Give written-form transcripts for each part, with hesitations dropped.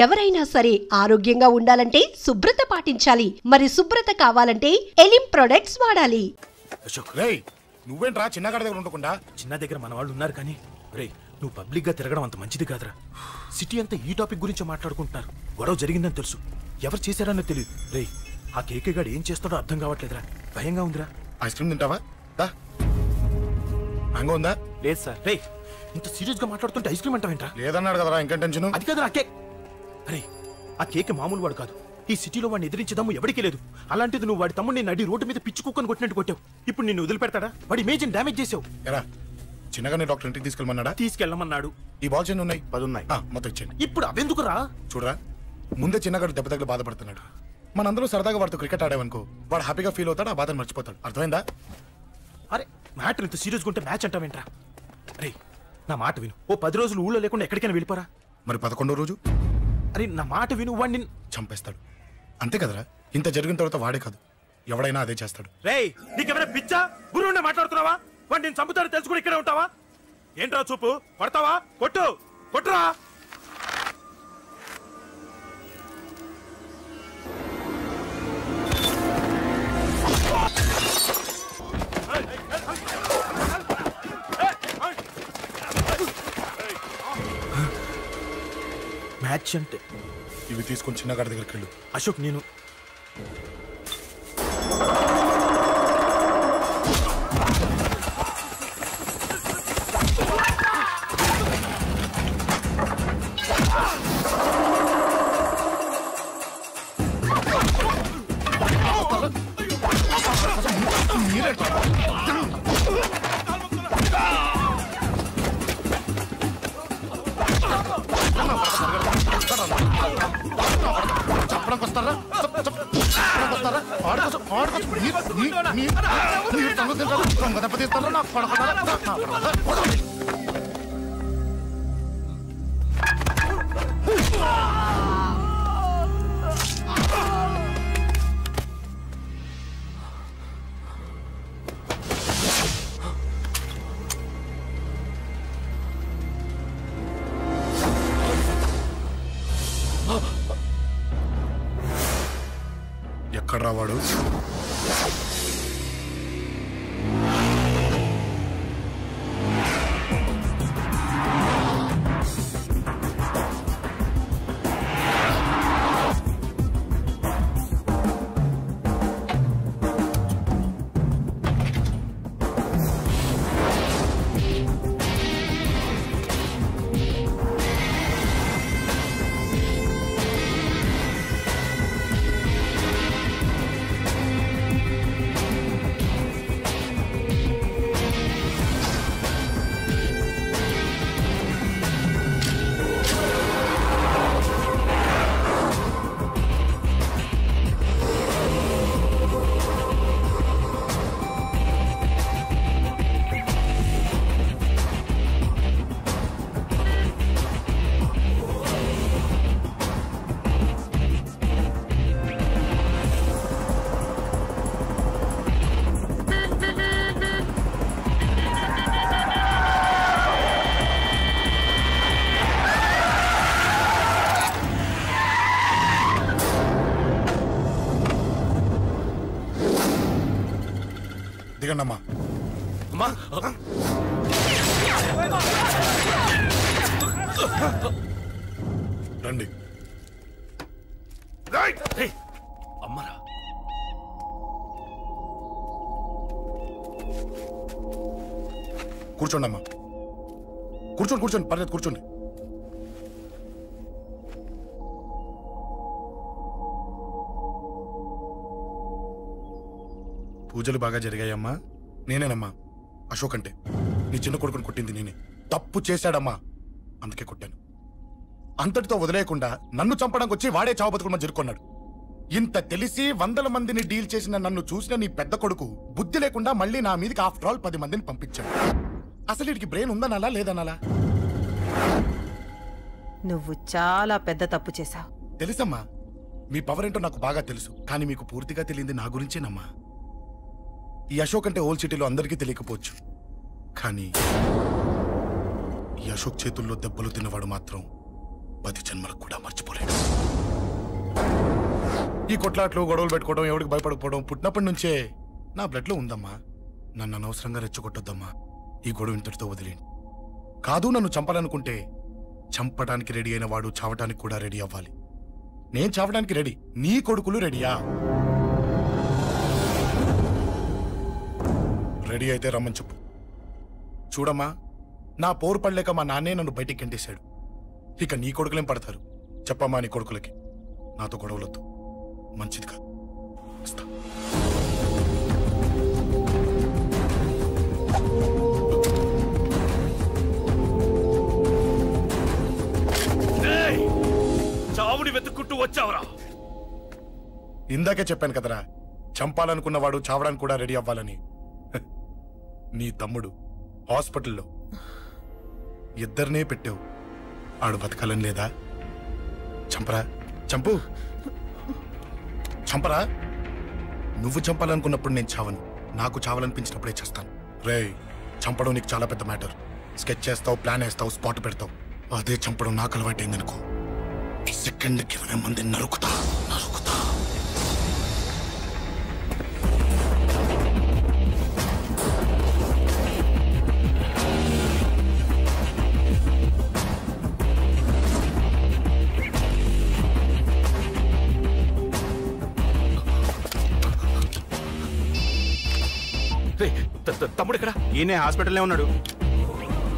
ఎవరైనా సరే ఆరోగ్యంగా ఉండాలంటే శుభ్రత పాటించాలి. మరి శుభ్రత కావాలంటే ఎలిం ప్రొడక్ట్స్ వాడాలి. నువ్వేంట్రా చిన్నగాడి దగ్గర ఉండకుండా? చిన్న దగ్గర మన వాళ్ళు ఉన్నారు కానీ రే, నువ్వు పబ్లిక్ గా తిరగడం అంత మంచిది కాదురా. సిటీ అంతా ఈ టాపిక్ గురించి మాట్లాడుకుంటున్నారు. గొడవ జరిగిందని తెలుసు, ఎవరు చేశారన్నో తెలియదు. రే, ఆ కేకే గాడు ఏం చేస్తాడో అర్థం కావట్లేదురా, భయంగా ఉందిరా. ఐస్ క్రీమ్ తింటావా? మ్యాంగో ఉందా? లేదు సార్. రే, ఇంత సీరియస్ గా మాట్లాడుతుంటే ఐస్ క్రీమ్ అంటావేంట్రా? లేదన్నాడు కదరా, ఇంకా టెన్షన్. అది కాదురా కేక్. అరే, ఆ కేక్ మామూలు వాడు కాదు. ఈ సిటీలో వాడిని ఎదిరించదమ్ము ఎవరికీ లేదు. అలాంటిది నువ్వు వాడి తమ్ముడిని నడి రోడ్డు మీద పిచ్చి కుక్కను కొట్టినట్టు కొట్టావు. ఇప్పుడు నిన్ను వదిలిపెడతాడా? వాడి ఇమేజ్ డ్యామేజ్ చేసావు. ఎరా, చిన్నగానే డాక్టర్ ఇంటికి తీసుకెళ్ళమన్నాడా? తీసుకెళ్ళమన్నాడు. ఈ బాల్స్ ఎన్ని ఉన్నాయి? 10 ఉన్నాయి. మొత్తం ఇచ్చేయండి. ఇప్పుడు అవెందుకురా? చూడరా, ముందే చిన్నగాడు దెబ్బ తగిలి బాధపడుతున్నాడు. మనందరూ సరదాగా వాడితో క్రికెట్ ఆడామనుకో, వాడు హ్యాపీగా ఫీల్ అవుతాడు, ఆ బాధను మర్చిపోతాడు. అర్థమైందా? అరే, మ్యాటర్ ఇంత సీరియస్గా ఉంటే మ్యాచ్ అంటావేంట్రా? అరే, నా మాట విను. ఓ 10 రోజులు ఊళ్ళో లేకుండా ఎక్కడికైనా వెళ్ళిపోరా. మరి 11వ రోజు? అరే, నా మాట విను. వాడిని చంపేస్తాడు. అంతే కదరా? ఇంత జరిగిన తర్వాత వాడే కాదు, ఎవడైనా అదే చేస్తాడు. రేయ్, నీకెవరైనా పిచ్చా? గురువునే మాట్లాడుతున్నావా? వాడిని నేను చంపుతాను తెలుసుకుని ఇక్కడే ఉంటావా? ఏంట్రా చూపు? కొడతావా? కొట్టు, కొట్టురా. మ్యాచ్ అంటే ఇవి తీసుకొని చిన్నగాడి దగ్గరికి వెళ్ళు. అశోక్, నేను ఎక్కడ రావాడు? దిగండమ్మా. రండి. అమ్మరా, కూర్చోండి అమ్మా. కూర్చోండి కూర్చోండి, పర్లేదు కూర్చోండి. పూజలు బాగా జరిగాయమ్మా? నేనేనమ్మా, అశోక్ అంటే. నీ చిన్న కొడుకుని కొట్టింది నేనే. తప్పు చేశాడమ్మా, అందుకే కొట్టాను. అంతటితో వదిలేయకుండా నన్ను చంపడానికి వచ్చి వాడే చావు బతుకుని జరుపుకున్నాడు. ఇంత తెలిసి 100 మందిని డీల్ చేసిన నన్ను చూసిన నీ పెద్ద కొడుకు బుద్ధి లేకుండా మళ్ళీ నా మీదకి ఆఫ్టర్ ఆల్ 10 మందిని పంపించాడు. అసలు వీడికి బ్రెయిన్ ఉందనాలా లేదనాలా? నువ్వు చాలా పెద్ద తప్పు చేశావు. తెలుసమ్మా, మీ పవర్ ఏంటో నాకు బాగా తెలుసు. కానీ మీకు పూర్తిగా తెలియంది నా గురించేనమ్మా. ఈ అశోక్ అంటే ఓల్డ్ సిటీలో అందరికీ తెలియకపోవచ్చు, కానీ ఈ అశోక్ చేతుల్లో దెబ్బలు తిన్నవాడు మాత్రం 10 జన్మలకు కూడా మర్చిపోలేడు. ఈ కొట్లాట్లు గొడవలు పెట్టుకోవడం ఎవరికి భయపడకపోవడం పుట్టినప్పటి నుంచే నా బ్లడ్లో ఉందమ్మా. నన్ను అనవసరంగా రెచ్చగొట్టొద్దమ్మా. ఈ గొడవ ఇంతటితో వదిలేండి. కాదు, నన్ను చంపాలనుకుంటే చంపడానికి రెడీ అయిన వాడు చావటానికి కూడా రెడీ అవ్వాలి. నేను చావడానికి రెడీ, నీ కొడుకులు రెడీయా? రెడీ అయితే రమ్మని చెప్పు. చూడమ్మా, నా పోరు పడలేక మా నాన్నే నన్ను బయటికి గెంటేశాడు. ఇక నీ కొడుకులేం పడతారు? చెప్పమ్మా నీ కొడుకులకి నాతో గొడవలొద్దు, మంచిది కాదు. వస్తా. చావుని వెతుక్కుంటూ వచ్చావరా? ఇందాకే చెప్పాను కదరా, చంపాలనుకున్నవాడు చావడానికి కూడా రెడీ అవ్వాలని. నీ తమ్ముడు హాస్పిటల్లో ఇద్దరినే పెట్టావు. ఆడు బతకాలని లేదా? చంపరా, చంపు, చంపరా. నువ్వు చంపాలనుకున్నప్పుడు నేను చావను, నాకు చావాలనిపించినప్పుడే చేస్తాను. రేయ్, చంపడం నీకు చాలా పెద్ద మ్యాటర్. స్కెచ్ చేస్తావు, ప్లాన్ వేస్తావు, స్పాట్ పెడతావు. అదే చంపడం నాకు అలవాటైందనుకో, సెకండ్కి 20 మంది నరుకుతా. తమ్ముడు ఇక్కడ? ఈయనే హాస్పిటల్లో ఉన్నాడు.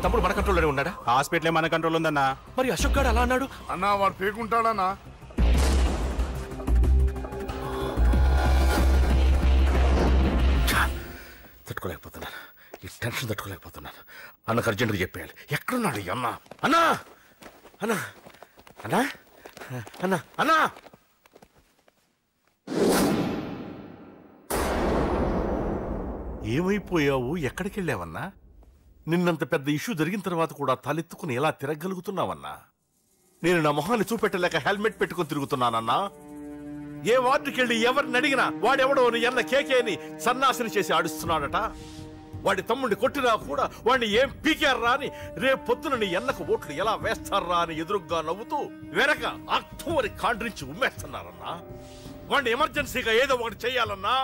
తమ్ముడు మన కంట్రోల్లోనే ఉన్నాడా? హాస్పిటలే మన కంట్రోల్ ఉందన్నా. మరి అశోక్ గారు అలా అన్నాడు? అన్నా వాడు పేకుంటాడన్నా. తట్టుకోలేకపోతున్నాను, ఈ టెన్షన్ తట్టుకోలేకపోతున్నాను. అన్నకు అర్జెంటుగా చెప్పేయాలి. ఎక్కడున్నాడు ఈ అన్న? అన్నా అన్నా అన్నా అన్నా అన్నా ఏమైపోయావు? ఎక్కడికి వెళ్ళావన్నా? నిన్నంత పెద్ద ఇష్యూ జరిగిన తర్వాత కూడా తలెత్తుకుని ఎలా తిరగలుగుతున్నావన్నా? నేను నా మొహాన్ని చూపెట్టలేక హెల్మెట్ పెట్టుకుని తిరుగుతున్నానన్నా. ఏ వార్డుకి వెళ్ళి ఎవరిని అడిగినా వాడెవడో నీ అన్న కేకేని సన్నాసిని చేసి ఆడిస్తున్నాడట. వాడి తమ్ముడిని కొట్టినా కూడా వాడిని ఏం పీకారా అని రేపు పొద్దున నీ అన్నకు ఓట్లు ఎలా వేస్తారా అని ఎదురుగ్గా నవ్వుతూ వెనక అర్థమని కాండ్రించి ఉమ్మేస్తున్నారన్నా. వాడిని ఎమర్జెన్సీగా ఏదో ఒకటి చెయ్యాలన్నా.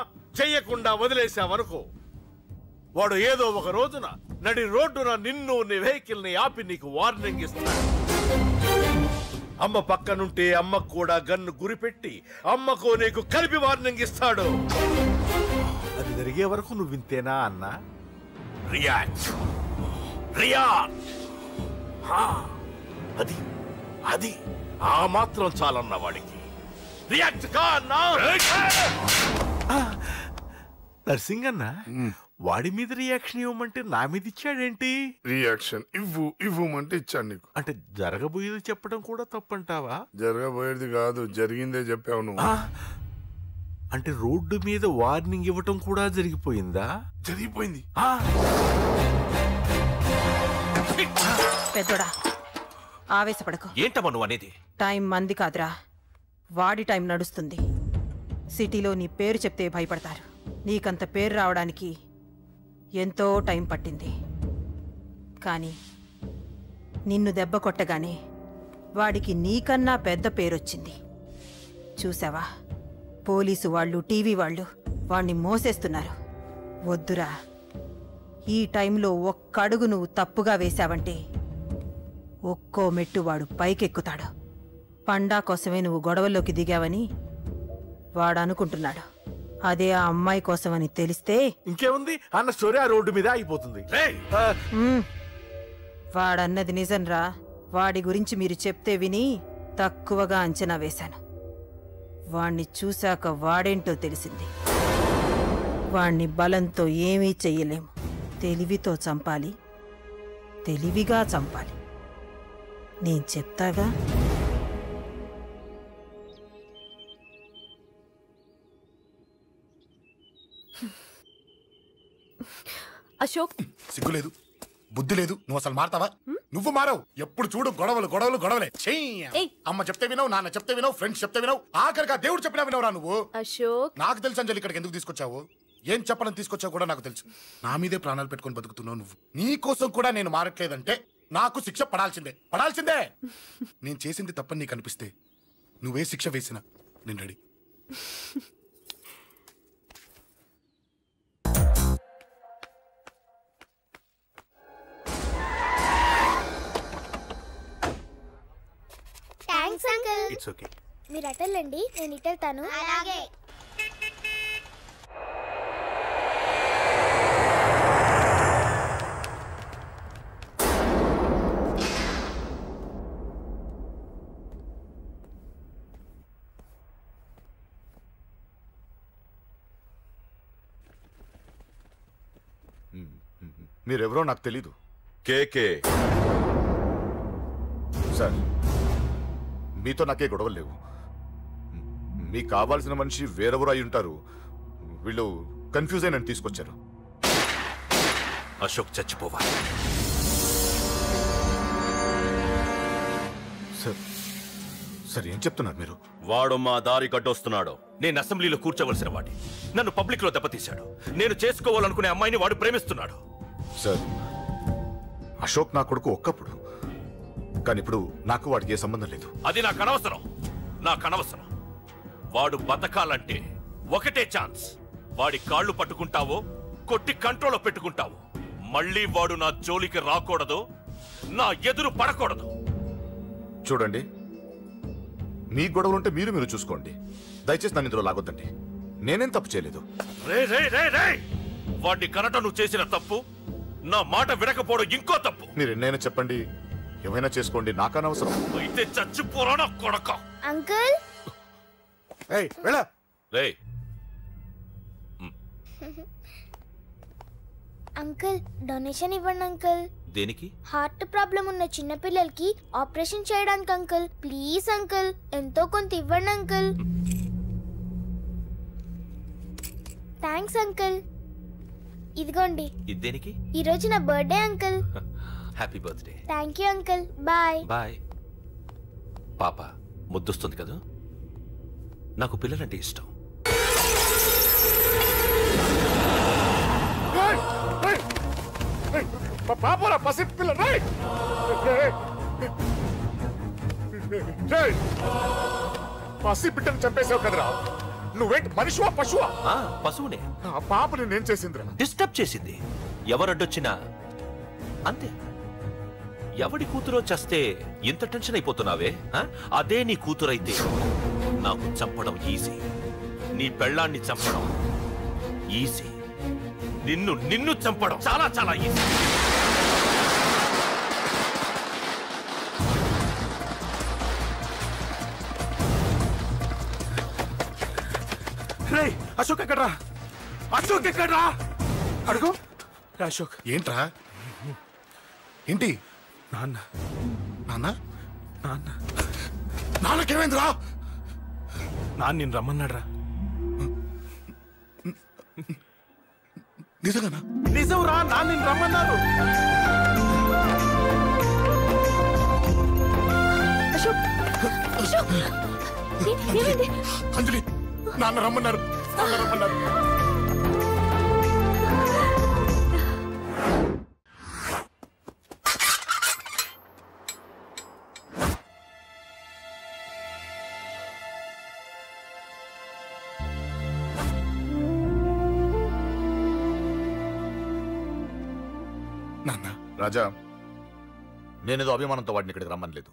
చెయ్యకుండా వదిలేసావనుకో, వాడు ఏదో ఒక రోజున నడి రోడ్డున నిన్ను నీ వెహికల్ ని ఆపి నీకు వార్నింగ్ ఇస్తాడు. అమ్మ పక్కనుంటే అమ్మకు కూడా గన్ను గురిపెట్టి అమ్మకు నీకు కలిపి వార్నింగ్ ఇస్తాడు. అది జరిగే వరకు నువ్వు వింతేనా అన్నా? React react. అది అది ఆ మాత్రం చాలన్న వాడికి. రియాక్ట్ కా అన్నా. నర్సింగ్ అన్న, వాడి మీద రియాక్షన్ ఇవ్వమంటే నా మీద ఇచ్చాడేంటి? రియాక్షన్ ఇవ్వమంటే ఇచ్చాను నీకు. అంటే జరగబోయేది చెప్పడం కూడా తప్పంటావా? జరగబోయేది కాదు, జరిగిందే చెప్పావు నువ్వు. అంటే రోడ్డు మీద వార్నింగ్ ఇవ్వటం కూడా జరిగిపోయిందా? జరిగిపోయింది. పెద్దోడా, ఆవేశపడకు. ఏంటమ్మా నువ్వు అనేది? టైం మంది కాదురా, వాడి టైం నడుస్తుంది. సిటీలో నీ పేరు చెప్తే భయపడతారు. నీకంత పేరు రావడానికి ఎంతో టైం పట్టింది. కానీ నిన్ను దెబ్బ కొట్టగానే వాడికి నీకన్నా పెద్ద పేరొచ్చింది. చూసావా, పోలీసు వాళ్ళు, టీవీ వాళ్ళు వాణ్ణి మోసేస్తున్నారు. వద్దురా, ఈ టైంలో ఒక్కడుగు నువ్వు తప్పుగా వేశావంటే ఒక్కో మెట్టు వాడు పైకెక్కుతాడు. పండా కోసమే నువ్వు గొడవల్లోకి దిగావని వాడనుకుంటున్నాడు. అదే ఆ అమ్మాయి కోసమని తెలిస్తే ఇంకేముంది, అన్న స్టోరీ ఆ రోడ్డు మీద అయిపోతుంది. వాడన్నది నిజంరా. వాడి గురించి మీరు చెప్తే విని తక్కువగా అంచనా వేశాను. వాణ్ణి చూశాక వాడేంటో తెలిసింది. వాణ్ణి బలంతో ఏమీ చెయ్యలేము. తెలివితో చంపాలి, తెలివిగా చంపాలి. నేను చెప్తాగా. అశోక్, సిగ్గులేదు, బుద్ధి లేదు. నువ్వు అసలు మారతావా? నువ్వు మారవు. ఎప్పుడు చూడు గొడవలు గొడవలు గొడవలే. అమ్మ చెప్తే వినవు, నాన్న చెప్తే వినవు, ఫ్రెండ్స్ చెప్తే వినవు, ఆఖరిగా దేవుడు చెప్పినా వినవురా నువ్వు. అశోక్, నాకు తెలుసు అంజలి ఇక్కడికి ఎందుకు తీసుకొచ్చావు, ఏం చెప్పాలని తీసుకొచ్చావు కూడా నాకు తెలుసు. నా మీదే ప్రాణాలు పెట్టుకొని బతుకుతున్నావు నువ్వు. నీ కోసం కూడా నేను మారట్లేదంటే నాకు శిక్ష పడాల్సిందే, పడాల్సిందే. నేను చేసింది తప్పని నీకు అనిపిస్తే నువ్వే శిక్ష వేసినా నేను ready. Thanks uncle. It's okay. మీరు అటెళ్ళండి, నేను ఇటెళ్తాను. అలాగే. మీరెవరో నాకు తెలీదు. కేకే సార్, మీతో నాకే గొడవలు లేవు. మీకు కావాల్సిన మనిషి వేరెవరో అయి ఉంటారు. వీళ్ళు కన్ఫ్యూజ్ అయి నన్ను తీసుకొచ్చారు. అశోక్ చచ్చిపోవాలి. సార్ సార్ ఏం చెప్తున్నారు మీరు? వాడు మా దారి కట్టొస్తున్నాడు. నేను అసెంబ్లీలో కూర్చోవలసిన వాడి నన్ను పబ్లిక్ లో దెబ్బతీశాడు. నేను చేసుకోవాలనుకునే అమ్మాయిని వాడు ప్రేమిస్తున్నాడు. సార్, అశోక్ నా కొడుకు ఒక్కప్పుడు, కానీ ఇప్పుడు నాకు వాడికి ఏ సంబంధం లేదు. అది నాకు అనవసరం. వాడు బతకాలంటే ఒకటే ఛాన్స్. వాడి కాళ్ళు పట్టుకుంటావో కొట్టి కంట్రోల్లో పెట్టుకుంటావు. మళ్ళీ వాడు నా జోలికి రాకూడదు, నా ఎదురు పడకూడదు. చూడండి, మీ గొడవలుంటే మీరు చూసుకోండి. దయచేసి నన్ను ఇందులో లాగొద్దండి. నేనేం తప్పు చేయలేదు. వాడిని కనట నువ్వు చేసిన తప్పు, నా మాట వినకపోవడం ఇంకో తప్పు. మీరు ఎన్నైనా చెప్పండి, ఏమైనా చేసుకోండి, నాకనవసరం. అయితే చచ్చిపోరా నా కొడక. అంకుల్ అంకుల్, డొనేషన్ ఇవ్వండి అంకుల్. దేనికి? హార్ట్ ప్రాబ్లం ఉన్న చిన్న పిల్లలకి ఆపరేషన్ చేయడానికి అంకుల్. ప్లీజ్ అంకుల్, ఎంతో కొంత ఇవ్వండి అంకుల్. Thanks uncle. ఇదిగోండి. దేనికి? ఈ రోజు నా birthday uncle. Happy birthday. Thank you uncle. Bye. Bye. పాప ముద్దొస్తుంది కదా, నాకు పిల్లలంటే ఇష్టం. పాపరా పసి పిల్ల. పసి బిడ్డను చంపేసావు కదరా. నువ్వేంటి మనిషివా పశువా? పశువునే. ఆ పాపని నేను చేసిందిరా. డిస్టర్బ్ చేసింది. ఎవరడ్డొచ్చినా అంతే. ఎవడి కూతురో చేస్తే ఇంత టెన్షన్ అయిపోతున్నావే? అదే నీ కూతురైతే నాకు చంపడం ఈజీ. నీ పెళ్ళాన్ని చంపడం ఈజీ. నిన్ను చంపడం చాలా చాలా ఈజీ. అశోక్ ఎక్కడ్రా? అశోక్ ఎక్కడ్రా? అడుగు. అశోక్ ఏంట్రా? ఏంటి? నాన్న నాన్న నాన్న నాన్నకేమైందిరా? నాన్న నిన్ను రమ్మన్నాడ్రా. నిజంగానా? నిజం రా, నాన్న నిన్ను రమ్మన్నారు. అంజలి, నాన్న రమ్మన్నారు. నాన్న. రాజా, నేనేదో అభిమానంతో వాడిని ఇక్కడికి రమ్మనలేదు.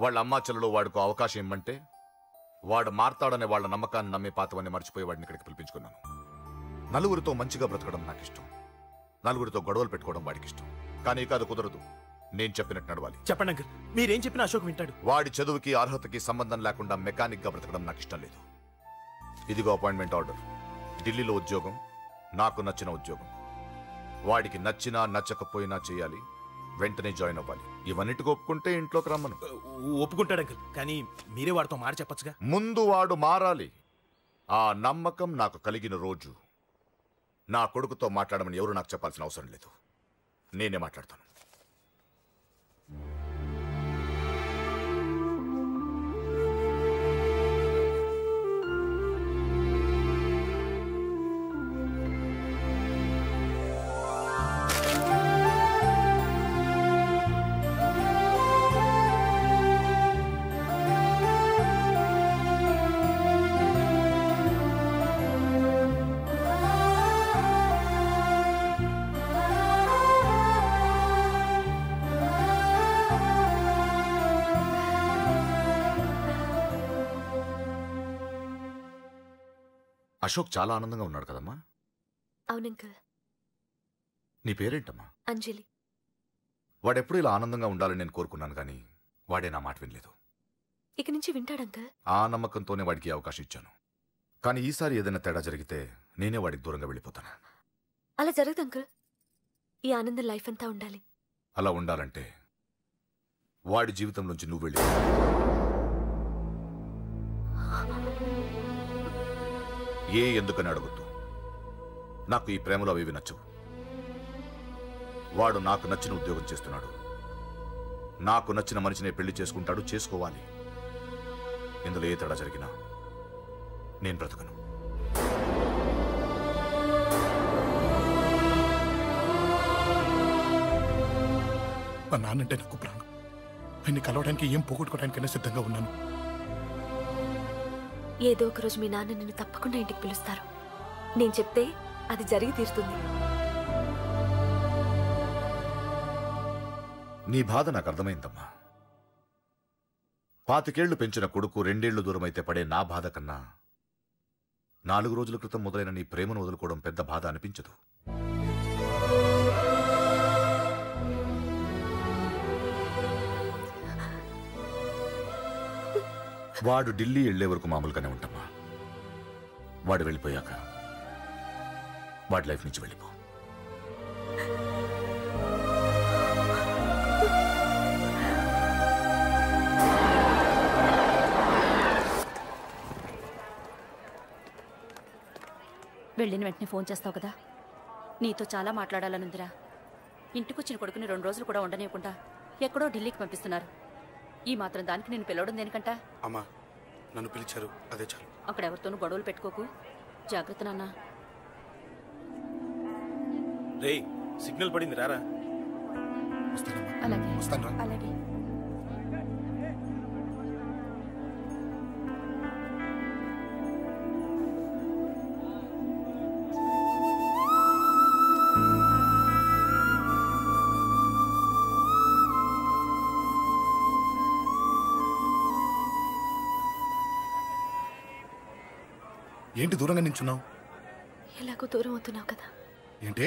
వాళ్ళ అమ్మా చెల్లెలు వాడికి అవకాశం ఇమ్మంటే వాడు మారతాడనే వాళ్ళ నమ్మకాన్ని నమ్మి పాతవన్నీ మర్చిపోయి వాడిని ఇక్కడికి పిలిపించుకున్నాను. నలుగురితో మంచిగా బ్రతకడం నాకు ఇష్టం, నలుగురితో గొడవలు పెట్టుకోవడం వాడికి ఇష్టం. కానీ ఇక అది కుదరదు. నేను చెప్పినట్టు నడవాలి. చెప్పండి అంకుల్, మీరేం చెప్పినా అశోక్ వింటాడు. వాడి చదువుకి అర్హతకి సంబంధం లేకుండా మెకానిక్ గా బ్రతకడం నాకు ఇష్టం లేదు. ఇదిగో అపాయింట్మెంట్ ఆర్డర్. ఢిల్లీలో ఉద్యోగం, నాకు నచ్చిన ఉద్యోగం. వాడికి నచ్చినా నచ్చకపోయినా చేయాలి. వెంటనే జాయిన్ అవ్వాలి. ఇవన్నిటికి ఒప్పుకుంటే ఇంట్లోకి రమ్మను. ఒప్పుకుంటాడు అంకుల్, కానీ మీరే వాడితో మాట చెప్పచ్చుగా. ముందు వాడు మారాలి. ఆ నమ్మకం నాకు కలిగిన రోజు నా కొడుకుతో మాట్లాడమని ఎవరు నాకు చెప్పాల్సిన అవసరం లేదు. నేనే మాట్లాడతాను. అశోక్ చాలా ఆనందంగా ఉన్నాడు కదమ్మా. అవునంకల్. నీ పేరేంటమ్మా? అంజలి. వాడెప్పుడు ఇలా ఆనందంగా ఉండాలని నేను కోరుకున్నాను, కానీ వాడే నా మాట వినలేదు. ఇక నుంచి వింటాడంకల్. ఆ నమ్మకంతోనే వాడికి అవకాశం ఇచ్చాను. కానీ ఈసారి ఏదైనా తేడా జరిగితే నేనే వాడికి దూరంగా వెళ్ళిపోతాను. అలా జరగదు అంకల్. ఈ ఆనందం లైఫ్ అంతా ఉండాలి. అలా ఉండాలంటే వాడి జీవితం నుంచి నువ్వు వెళ్ళి. ఎందుకని అడగొద్దు. నాకు ఈ ప్రేమలో అవి నచ్చవు. వాడు నాకు నచ్చిన ఉద్యోగం చేస్తున్నాడు. నాకు నచ్చిన మనిషినే పెళ్లి చేసుకుంటాడు, చేసుకోవాలి. ఇందులో ఏ తేడా జరిగినా నేను బ్రతకను. మా నాన్నంటే నాకు ప్రాణం. ఆయన్ని కలవడానికి ఏం పోగొట్టుకోవడానికైనా సిద్ధంగా ఉన్నాను. ఏదో ఒక రోజు మీ నాన్న నిన్ను తప్పకుండా ఇంటికి పిలుస్తారు. నేను చెప్తే అది జరిగి తీరుతుంది. నీ బాధ నాకు అర్థమైందమ్మా. 25 ఏళ్లు పెంచిన కొడుకు 2 ఏళ్లు దూరమైతే పడే నా బాధ కన్నా 4 రోజుల క్రితం మొదలైన నీ ప్రేమను వదులుకోవడం పెద్ద బాధ అనిపించదు. వాడు ఢిల్లీ వెళ్లే వరకు మామూలుగానే ఉంటామా. వాడు వెళ్ళిపోయాక వాడి లైఫ్ నుంచి వెళ్ళిపో. వెళ్ళిన వెంటనే ఫోన్ చేస్తావు కదా. నీతో చాలా మాట్లాడాలనుందిరా. ఇంటికొచ్చిన కొడుకుని 2 రోజులు కూడా ఉండనివ్వకుండా ఎక్కడో ఢిల్లీకి పంపిస్తున్నారు. ఈ మాత్రం దానికి నేను పిలవడం దేనికంట? అమ్మా, నన్ను పిలిచారు, అదే చాలు. అక్కడ ఎవరితోనూ గొడవలు పెట్టుకోకు. జాగ్రత్త నాన్న. రే, సిగ్నల్ పడింది, రారా. అలాగే వస్తాను. అలాగే. ఏంటి దూరంగా నించున్నావు? ఎలాగో దూరం అవుతున్నావు కదా. ఏంటి?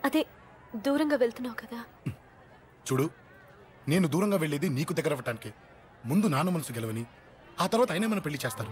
అదే దూరంగా వెళ్తున్నావు కదా. చూడు, నేను దూరంగా వెళ్ళేది నీకు దగ్గర అవ్వటానికి. ముందు నాన్న మనసు గెలవని, ఆ తర్వాత అయినా మన పెళ్లి చేస్తారు.